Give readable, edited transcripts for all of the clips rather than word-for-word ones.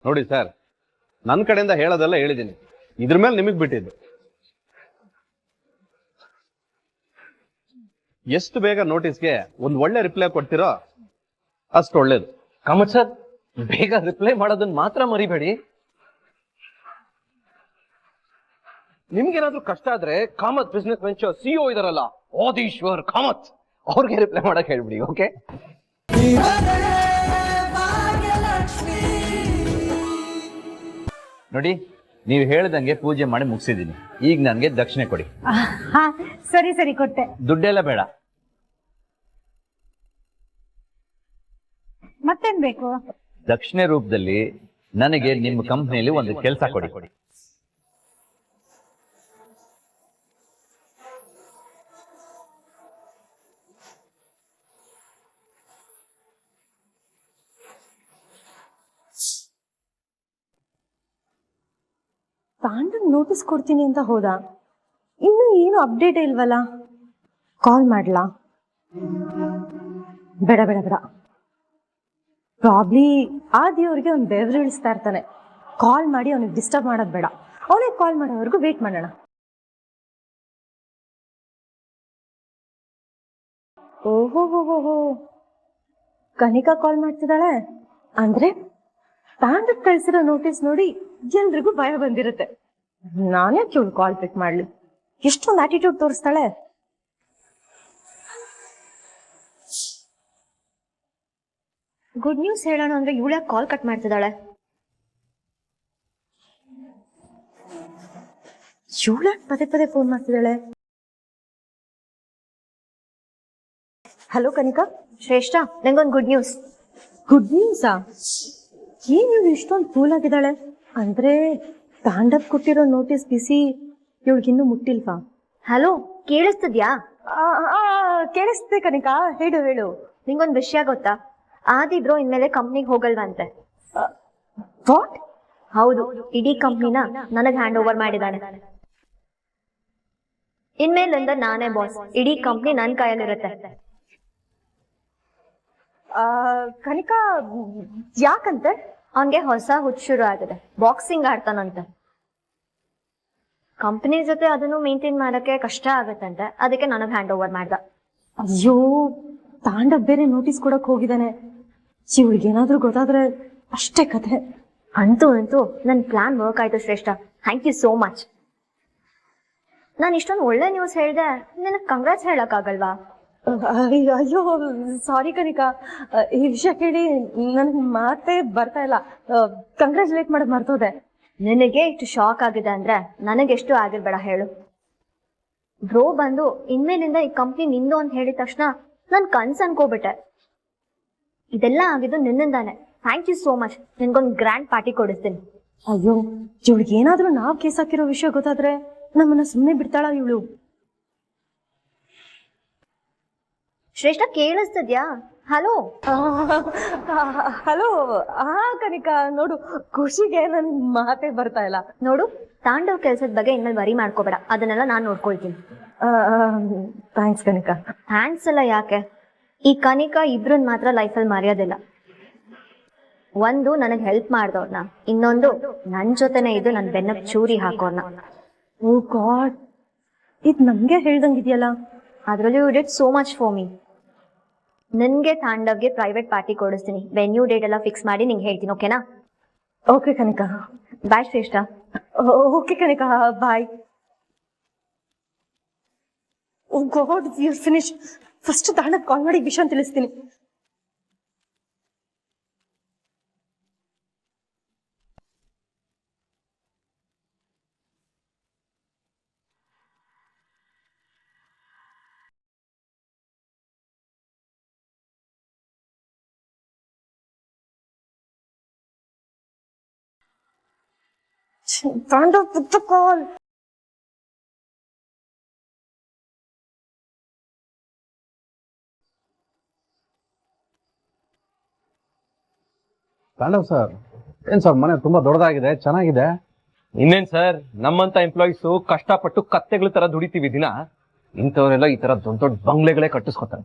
ನೋಡಿ ಸರ್, ನನ್ನ ಕಡೆಯಿಂದ ಹೇಳೋದೆಲ್ಲ ಹೇಳಿದ್ದೀನಿ, ಇದ್ರ ಮೇಲೆ ನಿಮಗ್ ಬಿಟ್ಟಿದ್ದು. ಎಷ್ಟು ಬೇಗ ನೋಟಿಸ್ಗೆ ಒಂದು ಒಳ್ಳೆ ರಿಪ್ಲೈ ಕೊಡ್ತೀರೋ ಅಷ್ಟು ಒಳ್ಳೇದು. ಕಾಮತ್ ಸರ್, ಬೇಗ ರಿಪ್ಲೈ ಮಾಡೋದನ್ನ ಮಾತ್ರ ಮರಿಬೇಡಿ. ನಿಮ್ಗೇನಾದ್ರೂ ಕಷ್ಟ ಆದ್ರೆ ಕಾಮತ್ ಬಿಸ್ನೆಸ್ ವೆಂಚರ್ ಸಿಇಒ ಇದಾರಲ್ಲ, ಆದೀಶ್ವರ್ ಕಾಮತ್, ಅವ್ರಿಗೆ ರಿಪ್ಲೈ ಮಾಡಕ್ ಹೇಳ್ಬಿಡಿ. ಓಕೆ, ನೋಡಿ, ನೀವು ಹೇಳ್ದಂಗೆ ಪೂಜೆ ಮಾಡಿ ಮುಗಿಸಿದ್ದೀನಿ. ಈಗ ನನಗೆ ದಕ್ಷಿಣೆ ಕೊಡಿ. ಸರಿ ಸರಿ ಕೊಟ್ಟೆ. ದುಡ್ಡೆಲ್ಲ ಬೇಡ. ಮತ್ತೇನ್ ಬೇಕು? ದಕ್ಷಿಣೆ ರೂಪದಲ್ಲಿ ನನಗೆ ನಿಮ್ಮ ಕಂಪ್ನಿಯಲ್ಲಿ ಒಂದು ಕೆಲಸ ಕೊಡಿ. ತಾಂಡವ್ ನೋಟಿಸ್ ಕೊಡ್ತೀನಿ ಅಂತ ಹೋದ, ಇನ್ನು ಏನು ಅಪ್ಡೇಟ್ ಇಲ್ವಲ್ಲ. ಕಾಲ್ ಮಾಡ್ಲಾ? ಬೇಡ ಬೇಡ ಬೇಡ, ಪ್ರಾಬ್ಲಿ ಆದಿ ಅವ್ರಿಗೆ ಅವ್ನು ಬೆವರು ಇಳಿಸ್ತಾ ಇರ್ತಾನೆ. ಕಾಲ್ ಮಾಡಿ ಅವನಿಗೆ ಡಿಸ್ಟರ್ಬ್ ಮಾಡೋದು ಬೇಡ. ಅವನಿಗೆ ಕಾಲ್ ಮಾಡೋವರೆಗೂ ವೇಟ್ ಮಾಡೋಣ. ಓಹೋ, ಕನಿಕಾ ಕಾಲ್ ಮಾಡ್ತಿದ್ದಾಳೆ ಅಂದ್ರೆ ತಾಂಡವ್ ಕಳ್ಸಿರೋ ನೋಟಿಸ್ ನೋಡಿ ಎಲ್ರಿಗೂ ಭಯ ಬಂದಿರುತ್ತೆ. ನಾನೇ ಇವಳು ಕಾಲ್ ಪಿಕ್ ಮಾಡ್ಲಿ, ಎಷ್ಟೊಂದು ಆಟಿಟ್ಯೂಡ್ ತೋರಿಸ್ತಾಳೆ. ಗುಡ್ ನ್ಯೂಸ್ ಹೇಳೋಣ ಅಂದ್ರೆ ಇವಳ ಕಾಲ್ ಕಟ್ ಮಾಡ್ತಿದ್ದಾಳೆ. ಇವಳ ಪದೇ ಪದೇ ಫೋನ್ ಮಾಡ್ತಿದ್ದಾಳೆ. ಹಲೋ ಕನಿಕಾ. ಶ್ರೇಷ್ಠ, ನಂಗೊಂದು ಗುಡ್ ನ್ಯೂಸ್. ಗುಡ್ ನ್ಯೂಸಾ? ಏನ್ ಇವಳು ಇಷ್ಟೊಂದು ಕೂಲ್ ಆಗಿದ್ದಾಳೆ? ಅಂದ್ರೆ ತಾಂಡವ್ ಕೊಟ್ಟಿರೋ ನೋಟಿಸ್ ಬಿಸಿ ಇವಳಿಗಿನ್ನೂ ಮುಟ್ಟಿಲ್ವಾ? ಹಲೋ, ಕೇಳಿಸ್ತಿದ್ಯಾ? ಕೇಳಿಸ್ತೆ ಕನಿಕಾ, ಹೇಳು ಹೇಳು. ನಿಂಗೊಂದು ವಿಷಯ ಗೊತ್ತಾ? ಆದಿ ಬ್ರೋ ಇನ್ಮೇಲೆ ಕಂಪ್ನಿಗೆ ಹೋಗಲ್ವಂತೆ. ವಾಟ್? ಹೌದು, ಇಡೀ ಕಂಪ್ನಿನ ನನಗ್ ಹ್ಯಾಂಡ್ ಓವರ್ ಮಾಡಿದಾನೆ. ಇನ್ಮೇಲಿಂದ ನಾನೇ ಬಾಸ್, ಇಡೀ ಕಂಪ್ನಿ ನನ್ ಕೈಯಲ್ಲಿರುತ್ತೆ. ಕನಿಕಾ, ಯಾಕಂತೆ? ಅವನ್ಗೆ ಹೊಸ ಹುಚ್ಚು ಶುರು ಆಗಿದೆ, ಬಾಕ್ಸಿಂಗ್ ಆಡ್ತಾನಂತೆ. ಕಂಪನಿ ಜೊತೆ ಅದನ್ನು ಮೇಂಟೈನ್ ಮಾಡಕ್ಕೆ ಕಷ್ಟ ಆಗತ್ತಂತೆ, ಅದಕ್ಕೆ ನನಗ್ ಹ್ಯಾಂಡ್ ಓವರ್ ಮಾಡ್ದ. ಅಯ್ಯೋ, ತಾಂಡವ್ ಬೇರೆ ನೋಟಿಸ್ ಕೊಡಕ್ ಹೋಗಿದ್ದಾನೆ. ಇವಳಿಗೇನಾದ್ರೂ ಗೊತ್ತಾದ್ರೆ ಅಷ್ಟೇ ಕಥೆ. ಅಂತೂ ನನ್ ಪ್ಲಾನ್ ವರ್ಕ್ ಆಯ್ತು ಶ್ರೇಷ್ಠ, ಥ್ಯಾಂಕ್ ಯು ಸೋ ಮಚ್. ನಾನು ಇಷ್ಟೊಂದು ಒಳ್ಳೆ ನ್ಯೂಸ್ ಹೇಳ್ದೆ, ನಿನಗ್ ಕಂಗ್ರಾಟ್ಸ್ ಹೇಳಕ್ ಆಗಲ್ವಾ? ಅಯ್ಯೋ ಸಾರಿ ಕನಿಕಾ, ಈ ವಿಷಯ ಕೇಳಿ ನನ್ ಮಾತೇ ಬರ್ತಾ ಇಲ್ಲ. ಕಂಗ್ರಾಚುಲೇಟ್ ಮಾಡೋದ್ ಮರ್ತೋದೆ. ನಿನಗೆ ಇಷ್ಟು ಶಾಕ್ ಆಗಿದೆ ಅಂದ್ರೆ ನನಗೆಷ್ಟು ಆಗಿರ್ಬೇಡ ಹೇಳು. ಬ್ರೋ ಬಂದು ಇನ್ಮೇಲಿಂದ ಈ ಕಂಪ್ನಿ ನಿಂದು ಅಂತ ಹೇಳಿದ ತಕ್ಷಣ ನನ್ ಕನ್ಸ್ ಅನ್ಕೋಬಿಟ್ಟೆ. ಇದೆಲ್ಲ ಆಗಿದ್ದು ನಿನ್ನಿಂದಾನೆ, ಥ್ಯಾಂಕ್ ಯು ಸೋ ಮಚ್. ನಿನ್ಗೊಂದು ಗ್ರ್ಯಾಂಡ್ ಪಾರ್ಟಿ ಕೊಡಿಸ್ತೀನಿ. ಅಯ್ಯೋ, ಇವಳಿಗೆ ಏನಾದ್ರೂ ನಾವ್ ಕೇಸ್ ಹಾಕಿರೋ ವಿಷಯ ಗೊತ್ತಾದ್ರೆ ನಮ್ಮನ್ನ ಸುಮ್ಮನೆ ಬಿಡ್ತಾಳ ಇವಳು? ಶ್ರೇಷ್ಠ, ಕೇಳಿಸ್ತಿದ್ಯಾ? Hello hello. ಕನಿಕಾ, ನೋಡು, ಖುಷಿಗೆ ನನ್ ಮಾತೇ ಬರ್ತಾ ಇಲ್ಲ. ನೋಡು, ತಾಂಡವ್ ಕೆಲ್ಸದ ಬಗ್ಗೆ ಇನ್ಮೇಲೆ ವರಿ ಮಾಡ್ಕೋಬೇಡ, ಅದನ್ನೆಲ್ಲ ನಾನ್ ನೋಡ್ಕೊಳ್ತೀನಿ. ಥ್ಯಾಂಕ್ಸ್ ಕನಿಕಾ. ಥ್ಯಾಂಕ್ಸ್ ಎಲ್ಲ ಯಾಕೆ, ಈ ಕನಿಕಾ ಇಬ್ರನ್ ಮಾತ್ರ ಲೈಫಲ್ಲಿ ಮರೆಯೋದಿಲ್ಲ. ಒಂದು ನನಗ್ ಹೆಲ್ಪ್ ಮಾಡ್ದವ್ರನ್ನ, ಇನ್ನೊಂದು ನನ್ ಜೊತೆನೆ ಇದು ನನ್ ಬೆನ್ನ ಚೂರಿ ಹಾಕೋರ್ನ. ಓ ಗಾಡ್, ಇದ್ ನಮ್ಗೆ ಹೇಳ್ದಂಗಿದ್ಯಲ್ಲ. ಅದ್ರಲ್ಲಿ you did so much for me. ನಿನ್ಗೆ ತಾಂಡವ್ಗೆ ಪ್ರೈವೇಟ್ ಪಾರ್ಟಿ ಕೊಡಿಸ್ತೀನಿ. ವೆನ್ಯೂ ಡೇಟ್ ಎಲ್ಲ ಫಿಕ್ಸ್ ಮಾಡಿ ನಿಂಗೆ ಹೇಳ್ತೀನಿ, ಓಕೆನಾ? Okay Kanika. Bye Shreshta. Okay Kanika, bye. Oh god, you finish. First Tandav call ಮಾಡಿ ವಿಷಯ ತಿಳಿಸ್ತೀನಿ. Tander, put the call. ತಾಂಡವ್ ಸರ್, ಏನ್ ಸರ್ ಮನೆ ತುಂಬಾ ದೊಡ್ಡದಾಗಿದೆ, ಚೆನ್ನಾಗಿದೆ. ಇನ್ನೇನ್ ಸರ್, ನಮ್ಮಂತ ಎಂಪ್ಲಾಯೀಸು ಕಷ್ಟಪಟ್ಟು ಕತ್ತೆಗಳ ತರ ದುಡಿತೀವಿ ದಿನ. ಇಂಥವರೆಲ್ಲ ಈ ತರ ದೊಡ್ಡ ದೊಡ್ಡ ಬಂಗ್ಲೆಗಳೇ ಕಟ್ಟಿಸ್ಕೊತಾರೆ.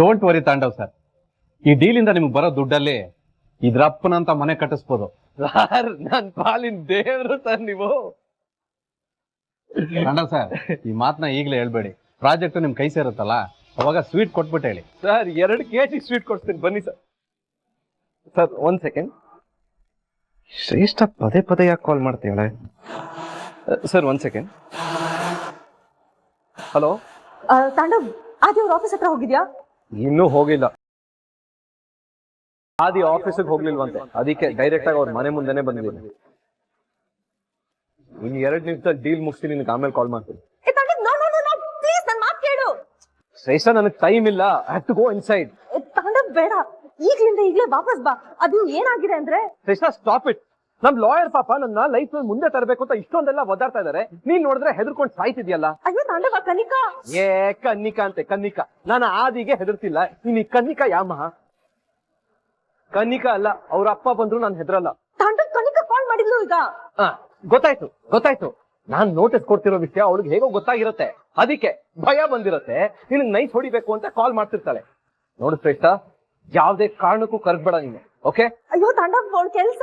ಡೋಂಟ್ ವರಿ ತಾಂಡವ್ ಸರ್, ಈ ಡೀಲಿಂದ ನಿಮ್ಗೆ ಬರೋ ದುಡ್ಡಲ್ಲಿ ಇದ್ರಪ್ಪನಂತ ಮನೆ ಕಟ್ಟಿಸ್ಬೋದು. ಸರ್ ನನ್ ಪಾಲಿನ ದೇವ್ರು ಸರ್ ನೀವು. ಕಂಡ ಸರ್, ಈ ಮಾತನ್ನ ಈಗಲೇ ಹೇಳ್ಬೇಡಿ. ಪ್ರಾಜೆಕ್ಟ್ ನಿಮ್ ಕೈ ಸೇರುತ್ತಲ್ಲ, ಅವಾಗ ಸ್ವೀಟ್ ಕೊಟ್ಬಿಟ್ಟು ಹೇಳಿ. ಸರ್ 2 kg ಸ್ವೀಟ್ ಕೊಡ್ತೀನಿ ಬನ್ನಿ ಸರ್. Sir 1 second. ಶ್ರೇಷ್ಠ ಪದೇ ಪದೇ ಯಾಕೆ ಕಾಲ್ ಮಾಡ್ತೀವಳೆ? Sir 1 second. Hello. Tandav, Aadi ಅವ್ರ ಆಫೀಸ್ ಹತ್ರ ಹೋಗಿದ್ಯಾ? ಇನ್ನೂ ಹೋಗಿಲ್ಲ. ಆದಿ ಆಫೀಸಿಗೆ ಹೋಗ್ಲಿಲ್ವಂತೆ, ಅದಕ್ಕೆ ಡೈರೆಕ್ಟ್ ಆಗಿ ಅವ್ರ ಮನೆ ಮುಂದೆನೆ ಬಂದಿದ್ದೀನಿ. ಇನ್ 2 ನಿಮಿಷದಲ್ಲಿ ಡೀಲ್ ಮುಗಿಸ್ತೀನಿ, ನಿನ್ಗೆ ಆಮೇಲೆ ಕಾಲ್ ಮಾಡ್ತೀನಿ. ಏ Tandav, no no no no, please ನನ್ನ ಮಾತು ಕೇಳು. ಶ್ರೇಷ್ಠ ನನಗೆ ಟೈಮ್ ಇಲ್ಲ, I have to go inside. ಏ ತಾಂಡವ್ ಬೇಡ, ಈಗ್ಲೇ ವಾಪಸ್ ಬಾ. ಅದು ಏನಾಗಿದೆ ಅಂದ್ರೆ ಶ್ರೇಷ್ಠ ಸ್ಟಾಪ್ ಇಟ್. ನಮ್ ಲಾಯರ್ ಪಾಪ ನನ್ನ ಲೈಫ್ ಮುಂದೆ ತರಬೇಕು ಅಂತ ಇಷ್ಟೊಂದೆಲ್ಲ ಒದ್ದಾಡ್ತಾ ಇದಾರೆ. ನೀನ್ ನೋಡಿದ್ರೆ ಹೆದರ್ಕೊಂಡು ಸಾಯ್ತಿದ್ಯಲ್ಲ. ಅಯ್ಯೋ ತಾಂಡವ, ಕನಿಕಾ. ಏ ಕನ್ನಿಕಾ ಅಂತೆ, ಕನ್ನಿಕಾ. ನಾನು ಆದಿಗೆ ಹೆದರ್ತಿಲ್ಲ, ನೀನ್ ಈ ಕನ್ನಿಕಾ ಯಾಮ? ಕನ್ನಿಕಾ ಅಲ್ಲ, ಅವ್ರ ಅಪ್ಪ ಬಂದ್ರು ನಾನು ಹೆದರಲ್ಲ. ತಾಂಡವ್, ಕನಿಕಾ ಕಾಲ್ ಮಾಡಿದ್ಲು ಈಗ. ಗೊತ್ತಾಯ್ತು. ನಾನ್ ನೋಟಿಸ್ ಕೊಡ್ತಿರೋ ವಿಷಯ ಅವಳಿಗೆ ಹೇಗೋ ಗೊತ್ತಾಗಿರತ್ತೆ, ಅದಕ್ಕೆ ಭಯ ಬಂದಿರತ್ತೆ. ನಿನಗ್ ನೈಸ್ ಹೊಡಿಬೇಕು ಅಂತ ಕಾಲ್ ಮಾಡ್ತಿರ್ತಾಳೆ. ನೋಡು ಶ್ರೇಷ್ಠ, ಯಾವ್ದೇ ಕಾರಣಕ್ಕೂ ಕರ್ಗ್ಬೇಡ ನೀನು, ಓಕೆ? ಅಯ್ಯೋ ತಾಂಡವ್, ಅವಳ ಕೆಲ್ಸ.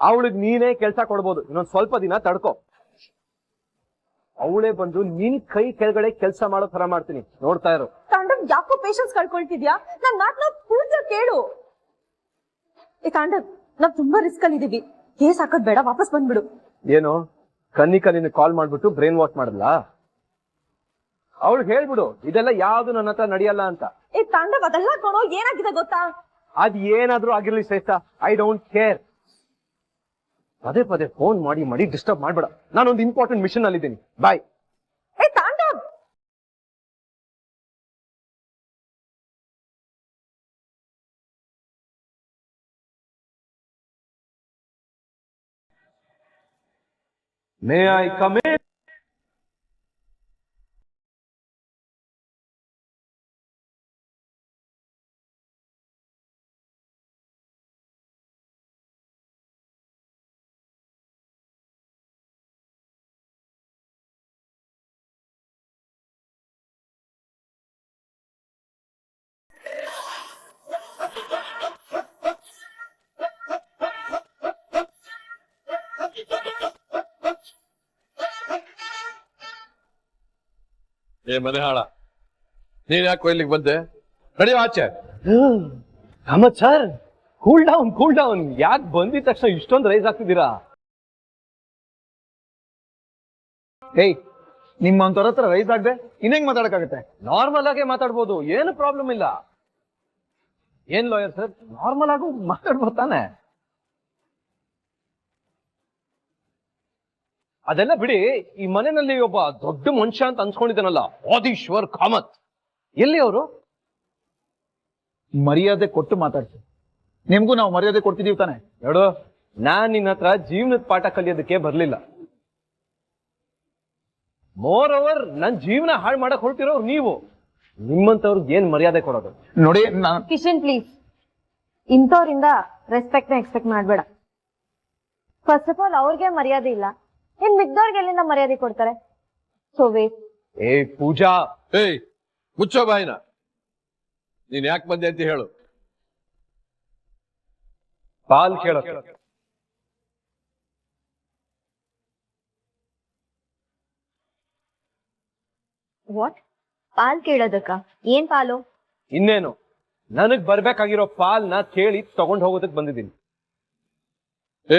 ಅವಳಿಗೆ ನೀನೇ ಕೆಲ್ಸ ಕೊಡ್ಬೋದು, ಇನ್ನೊಂದ್ ಸ್ವಲ್ಪ ದಿನ ತಡ್ಕೋ. ಅವಳೇ ಬಂದು ನಿನ್ ಕೈ ಕೆಳಗಡೆ ಕೆಲ್ಸ ಮಾಡೋ ತರ ಮಾಡ್ತೀನಿ, ನೋಡ್ತಾ ಇರು. ತಾಂಡವ್, ಯಾಕೋ ಪೇಷನ್ಸ್ ಕಳ್ಕೊಳ್ತಿದ್ಯಾ? ನನ್ ಮಾತನ್ನ ಪೂರ್ತಿ ಕೇಳು. ಏ ತಾಂಡವ್, ನಾವ್ ತುಂಬಾ ರಿಸ್ಕ್ ಅಲ್ಲಿ ಇದೀವಿ. ಕೇಸ್ ಹಾಕೋದ್ ಬೇಡ, ವಾಪಸ್ ಬಂದ್ಬಿಡು. ಏನು ಕನ್ನಿಕಾ ನಿನ್ನ ಕಾಲ್ ಮಾಡ್ಬಿಟ್ಟು ಬ್ರೈನ್ ವಾಶ್ ಮಾಡಲ್ಲ? ಅವಳಿಗೆ ಹೇಳ್ಬಿಡು ಇದೆಲ್ಲ ಯಾವ್ದು ನನ್ನ ಹತ್ರ ನಡೆಯಲ್ಲ ಅಂತ. ಏ ತಾಂಡವ್, ಅದೆಲ್ಲ ಕೊಡೋ, ಏನಾಗಿದೆ ಗೊತ್ತಾ? ಅದ್ ಏನಾದ್ರೂ ಆಗಿರ್ಲಿ ಶ್ರೇಷ್ಠ, ಐ ಡೋಂಟ್ ಕೇರ್. ಪದೇ ಪದೇ ಫೋನ್ ಮಾಡಿ ಡಿಸ್ಟರ್ಬ್ ಮಾಡ್ಬೇಡ. ನಾನೊಂದು ಇಂಪಾರ್ಟೆಂಟ್ ಮಿಷನ್ ಅಲ್ಲಿ ಇದ್ದೀನಿ. ಬಾಯ್. ಏ Tandav, may I come in? ಏ ಮನೆ ಹಾಳ, ನೀನ್ ಯಾಕೋ ಇಲ್ಲಿಗೆ ಬಂದೆ? ನಡಿ ಆಚೆ. Kamath sir, cool down. ಯಾಕೆ ಬಂದಿದ ತಕ್ಷಣ ಇಷ್ಟೊಂದು ರೈಸ್ ಆಗ್ತಿದ್ದೀರಾ? ಹೇಯ್, ನಿಮ್ಮಂತವ್ರ ಹತ್ರ ರೈಸ್ ಆಗದೆ ಇನ್ನೇಂಗ್ ಮಾತಾಡಕ್ಕಾಗತ್ತೆ? ನಾರ್ಮಲ್ ಆಗೇ ಮಾತಾಡ್ಬೋದು, ಏನು ಪ್ರಾಬ್ಲಮ್ ಇಲ್ಲ. ಏನ್ ಲಾಯರ್ ಸರ್, ನಾರ್ಮಲ್ ಆಗು ಮಾತಾಡ್ಬೋದು ತಾನೆ? ಅದೆಲ್ಲ ಬಿಡಿ, ಈ ಮನೆಯಲ್ಲಿ ಒಬ್ಬ ದೊಡ್ಡ ಮನುಷ್ಯ ಅಂತ ಅನ್ಸ್ಕೊಂಡಿದ್ದಾನಲ್ಲ, ಆದೀಶ್ವರ್ ಕಾಮತ್, ಎಲ್ಲಿ ಅವರು? ಮರ್ಯಾದೆ ಕೊಟ್ಟು ಮಾತಾಡ್ಸಿ. ನಿಮ್ಗೂ ನಾವು ಮರ್ಯಾದೆ ಕೊಡ್ತಿದೀವಿ ತಾನೆ? ನೋಡು, ನಾನ್ ನಿನ್ನ ಹತ್ರ ಜೀವನದ ಪಾಠ ಕಲಿಯೋದಕ್ಕೆ ಬರ್ಲಿಲ್ಲ. ಮೋರ್ ಓವರ್ ನನ್ ಜೀವನ ಹಾಳು ಮಾಡಕ್ ಹೊರಟಿರೋರು ನೀವು. ನಿಮ್ಮಂತವ್ರಿಗೆ ಏನ್ ಮರ್ಯಾದೆ ಕೊಡೋದು? ನೋಡಿ, ಕಿಶನ್ ಪ್ಲೀಸ್, ಇಂಥವ್ರಿಂದ ರೆಸ್ಪೆಕ್ಟ್ ಎಕ್ಸ್ಪೆಕ್ಟ್ ಮಾಡ್ಬೇಡ. ಫಸ್ಟ್ ಆಫ್ ಆಲ್ ಅವ್ರಿಗೆ ಮರ್ಯಾದೆ ಇಲ್ಲ, ಇನ್ ಮಿಕ್ದವ್ರಿಗೆ ಎಲ್ಲಿಂದ ಮರ್ಯಾದೆ ಕೊಡ್ತಾರೆ? So waste. ಏ ಪೂಜಾ, ಏಯ್ ಮುಚ್ಚೋ ಬಾಯಿನ. ನೀನ್ ಯಾಕೆ ಬಂದೆ ಅಂತ ಹೇಳು. ಪಾಲ್ ಕೇಳೋ. ವಾಟ್? ಪಾಲ್ ಕೇಳೋದಕ್ಕ? ಏನ್ ಪಾಲು? ಇನ್ನೇನು, ನನಗ್ ಬರ್ಬೇಕಾಗಿರೋ ಪಾಲ್ನ ಕೇಳಿ ತಗೊಂಡ್ ಹೋಗೋದಕ್ ಬಂದಿದ್ದೀನಿ.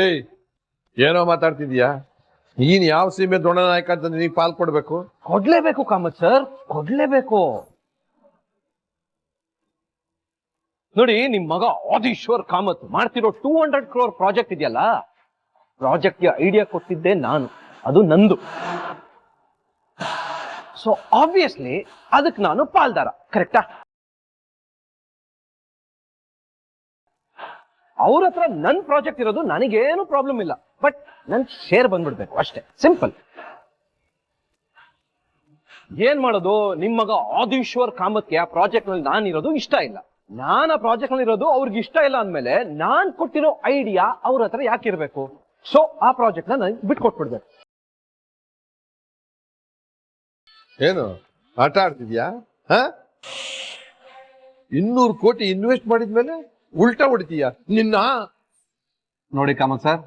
ಏಯ್, ಏನೋ ಮಾತಾಡ್ತಿದ್ಯಾ? ನೀನ್ ಯಾವ ಸೀಮೆ ದೊಡ್ಡ ನಾಯಕ ಅಂತ ನೀನ್ ಪಾಲ್ ಕೊಡ್ಬೇಕು? ಕೊಡ್ಲೇಬೇಕು ಕಾಮತ್ ಸರ್, ಕೊಡ್ಲೇಬೇಕು. ನೋಡಿ, ನಿಮ್ ಮಗ ಆದೀಶ್ವರ್ ಕಾಮತ್ ಮಾಡ್ತಿರೋ 200 crore ಪ್ರಾಜೆಕ್ಟ್ ಇದೆಯಲ್ಲ, ಪ್ರಾಜೆಕ್ಟ್ಗೆ ಐಡಿಯಾ ಕೊಟ್ಟಿದ್ದೆ ನಾನು, ಅದು ನಂದು. ಸೊ ಆಬ್ವಿಯಸ್ಲಿ ಅದಕ್ಕೆ ನಾನು ಪಾಲ್ದಾರ, ಕರೆಕ್ಟಾ? ಅವ್ರ ಹತ್ರ ನನ್ ಪ್ರಾಜೆಕ್ಟ್ ಇರೋದು, ನನಗೇನು ಪ್ರಾಬ್ಲಮ್ ಇಲ್ಲ, ಬಟ್ ನನ್ ಶೇರ್ ಬಂದ್ಬಿಡ್ಬೇಕು ಅಷ್ಟೇ, ಸಿಂಪಲ್. ಏನ್ ಮಾಡೋದು, ನಿಮ್ ಮಗ ಆದೀಶ್ವರ್ ಕಾಮತ್ಗೆ ಆ ಪ್ರಾಜೆಕ್ಟ್ ನಲ್ಲಿ ನಾನಿರೋದು ಇಷ್ಟ ಇಲ್ಲ. ನಾನ್ ಆ ಪ್ರಾಜೆಕ್ಟ್ ನಲ್ಲಿ ಇರೋದು ಅವ್ರಿಗೆ ಇಷ್ಟ ಇಲ್ಲ ಅಂದ್ಮೇಲೆ ನಾನ್ ಕೊಟ್ಟಿರೋ ಐಡಿಯಾ ಅವ್ರ ಹತ್ರ ಯಾಕಿರ್ಬೇಕು? ಸೊ ಆ ಪ್ರಾಜೆಕ್ಟ್ ನ ನನಗೆ ಬಿಟ್ಕೊಟ್ಬಿಡ್ಬೇಕು. ಏನು ಆಟ ಆಡ್ತಿದ್ಯಾ? 200 ಕೋಟಿ ಇನ್ವೆಸ್ಟ್ ಮಾಡಿದ್ಮೇಲೆ ಉಲ್ಟಾ ಹೊಡಿತೀಯ ನಿನ್ನ? ನೋಡಿ ಕಾಮತ್ ಸರ್,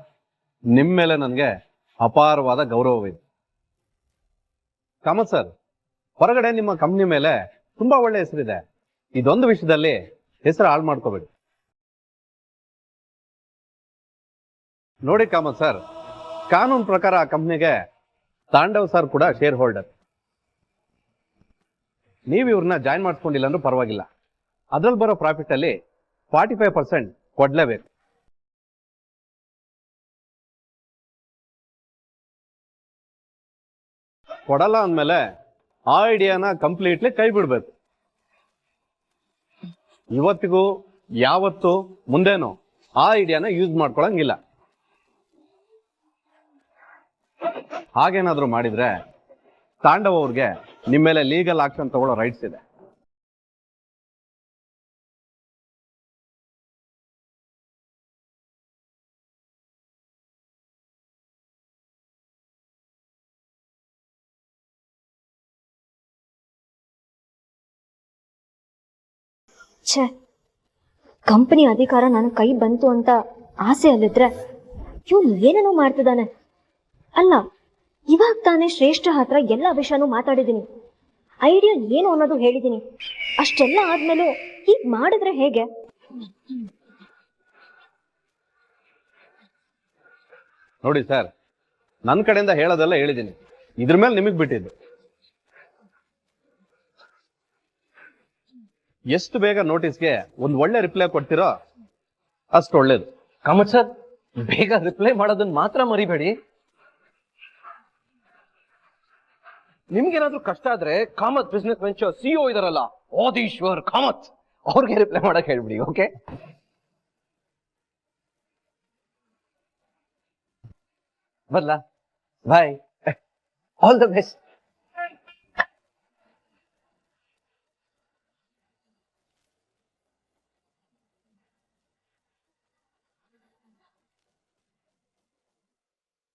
ನಿಮ್ಮ ಮೇಲೆ ನನಗೆ ಅಪಾರವಾದ ಗೌರವವಿದೆ. ಕಾಮತ್ ಸರ್, ಹೊರಗಡೆ ನಿಮ್ಮ ಕಂಪ್ನಿ ಮೇಲೆ ತುಂಬಾ ಒಳ್ಳೆ ಹೆಸರಿದೆ. ಇದೊಂದು ವಿಷಯದಲ್ಲಿ ಹೆಸರು ಹಾಳು ಮಾಡ್ಕೋಬೇಡಿ. ನೋಡಿ ಕಾಮತ್ ಸರ್, ಕಾನೂನು ಪ್ರಕಾರ ಆ ಕಂಪ್ನಿಗೆ ತಾಂಡವ್ ಸರ್ ಕೂಡ ಶೇರ್ ಹೋಲ್ಡರ್. ನೀವು ಇವ್ರನ್ನ ಜಾಯಿನ್ ಮಾಡಿಸ್ಕೊಂಡಿಲ್ಲ ಅಂದ್ರೂ ಪರವಾಗಿಲ್ಲ. ಅದ್ರಲ್ಲಿ ಬರೋ ಪ್ರಾಫಿಟ್ ಅಲ್ಲಿ 45% ಕೊಡ್ಲೇಬೇಕು. ಕೊಡಲ್ಲ ಅಂದಮೇಲೆ ಆ ಐಡಿಯಾನ ಕಂಪ್ಲೀಟ್ಲಿ ಕೈ ಬಿಡ್ಬೇಕು. ಇವತ್ತಿಗೂ ಯಾವತ್ತು ಮುಂದೇನು ಆ ಐಡಿಯಾನ ಯೂಸ್ ಮಾಡ್ಕೊಳಂಗಿಲ್ಲ. ಹಾಗೇನಾದ್ರೂ ಮಾಡಿದ್ರೆ ತಾಂಡವ್ ಅವ್ರಿಗೆ ನಿಮ್ಮ ಮೇಲೆ ಲೀಗಲ್ ಆಕ್ಷನ್ ತಗೊಳ್ಳೋ ರೈಟ್ಸ್ ಇದೆ. ಛೇ, ಕಂಪನಿ ಅಧಿಕಾರ ನನ್ನ ಕೈ ಬಂತು ಅಂತ ಆಸೆ ಅಲ್ಲಿದ್ರೆ ಇವನು ಏನೇನೋ ಮಾಡ್ತಿದ್ದಾನೆ. ಅಲ್ಲ, ಇವಾಗ ತಾನೇ ಶ್ರೇಷ್ಠ ಹತ್ರ ಎಲ್ಲ ವಿಷಯನೂ ಮಾತಾಡಿದ್ದೀನಿ, ಐಡಿಯಾ ಏನು ಅನ್ನೋದು ಹೇಳಿದ್ದೀನಿ. ಅಷ್ಟೆಲ್ಲ ಆದ್ಮೇಲೂ ಹೀಗ್ ಮಾಡಿದ್ರೆ ಹೇಗೆ? ನೋಡಿ ಸರ್, ನನ್ನ ಕಡೆಯಿಂದ ಹೇಳೋದೆಲ್ಲ ಹೇಳಿದ್ದೀನಿ. ಇದ್ರ ಮೇಲೆ ನಿಮಗೆ ಬಿಟ್ಟಿದ್ದು. ಎಷ್ಟು ಬೇಗ ನೋಟಿಸ್ಗೆ ಒಂದು ಒಳ್ಳೆ ರಿಪ್ಲೈ ಕೊಡ್ತೀರೋ ಅಷ್ಟು ಒಳ್ಳೇದು. ಕಾಮತ್ ಸರ್, ಬೇಗ ರಿಪ್ಲೈ ಮಾಡೋದನ್ನ ಮಾತ್ರ ಮರಿಬೇಡಿ. ನಿಮ್ಗೇನಾದ್ರೂ ಕಷ್ಟ ಆದ್ರೆ ಕಾಮತ್ ಬಿಸ್ನೆಸ್ ವೆಂಚರ್ ಸಿಇಒ ಇದಾರಲ್ಲ, ಆದೀಶ್ವರ್ ಕಾಮತ್, ಅವ್ರಿಗೆ ರಿಪ್ಲೈ ಮಾಡಕ್ ಹೇಳ್ಬಿಡಿ. ಓಕೆ, ಬರ್ಲಾ? ಬಾಯ್, ಆಲ್ ದ ಬೆಸ್ಟ್.